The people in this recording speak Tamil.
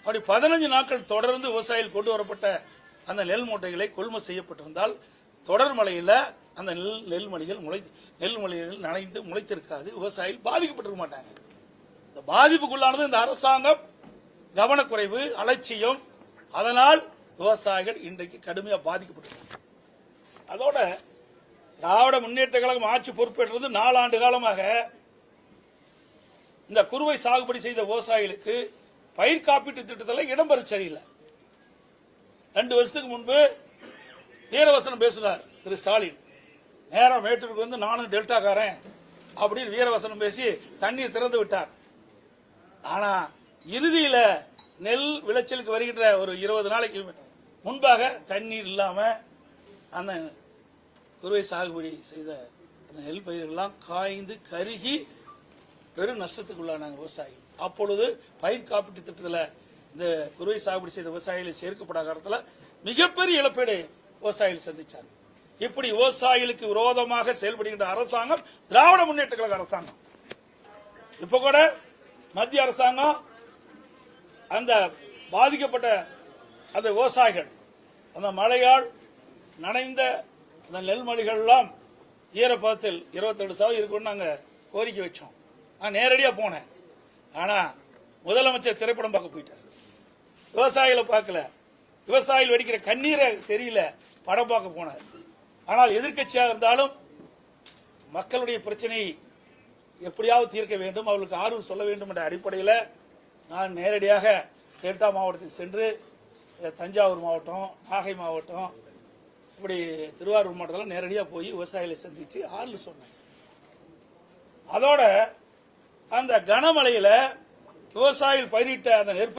அப்படி 15 நாட்கள் தொடர்ந்து விவசாயிகள் கொண்டு வரப்பட்ட அந்த நெல் மூட்டைகளை கொள்முதல் செய்யப்பட்டிருந்தால் தொடர் மழையில் அந்த நெல்மணிகள் நனைந்து முளைத்திருக்காது, விவசாயிகள் பாதிக்கப்பட்டிருக்க மாட்டாங்க. இந்த பாதிப்புக்குள்ளானது இந்த அரசாங்கம் கவனக்குறைவு, அலட்சியம். அதனால் விவசாயிகள் இன்றைக்கு கடுமையாக பாதிக்கப்பட்டிருக்காங்க. அதோட திராவிட முன்னேற்ற கழகம் ஆட்சி பொறுப்பேற்றது 4 ஆண்டு காலமாக இந்த குறுவை சாகுபடி செய்த விவசாயிகளுக்கு பயிர் காப்பீட்டு திட்டத்தில் இடம்பெற சரியில்லை. 2 வருஷத்துக்கு முன்பு வீரவசனம் பேசினார் திரு ஸ்டாலின். நேரம் மேட்டூருக்கு வந்து நானும் டெல்டாக்காரன் அப்படின்னு வீரவசனம் பேசி தண்ணீர் திறந்து விட்டார். ஆனா இறுதியில் நெல் விளைச்சலுக்கு வருகின்ற ஒரு 20 நாளைக்கு முன்பாக தண்ணீர் இல்லாம அந்த குறுவை சாகுபடி செய்த அந்த நெல் பயிர்கள்லாம் காய்ந்து கருகி பெரும் நஷ்டத்துக்குள்ளான விவசாயிகள். அப்பொழுது பயிர் காப்பீட்டு திட்டத்தில் இந்த குறுவை சாகுபடி செய்த விவசாயிகளை சேர்க்கப்படாத காலத்தில் மிகப்பெரிய இழப்பீடு விவசாயிகள் சந்திச்சாங்க. இப்படி விவசாயிகளுக்கு விரோதமாக செயல்படுகின்ற அரசாங்கம் திராவிட முன்னேற்ற கழக அரசாங்கம். இப்ப கூட மத்திய அரசாங்கம் அந்த பாதிக்கப்பட்ட அந்த விவசாயிகள் அந்த மழையால் நனைந்த அந்த நெல்மணிகள் எல்லாம் ஈரப்பதத்தில் 27% இருக்குன்னு நாங்க கோரிக்கை வச்சோம். நான் நேரடியாக போனேன். ஆனா முதலமைச்சர் திரைப்படம் பார்க்க போயிட்டார், விவசாயிகளை பார்க்கல. விவசாயிகள் வெடிக்கிற கண்ணீரை தெரியல, படம் பார்க்க போனார். ஆனால் எதிர்க்கட்சியாக இருந்தாலும் மக்களுடைய பிரச்சனையை எப்படியாவது தீர்க்க வேண்டும், அவர்களுக்கு ஆர்வம் சொல்ல வேண்டும் என்ற அடிப்படையில் நான் நேரடியாக டெல்டா மாவட்டத்துக்கு சென்று தஞ்சாவூர் மாவட்டம், நாகை மாவட்டம், இப்படி திருவாரூர் மாவட்டத்தில் நேரடியாக போய் விவசாயிகளை சந்தித்து ஆறுதல் சொன்னேன். அதோட அந்த கனமழையில விவசாயிகள் பயிரிட்ட அந்த நெற்பயிர்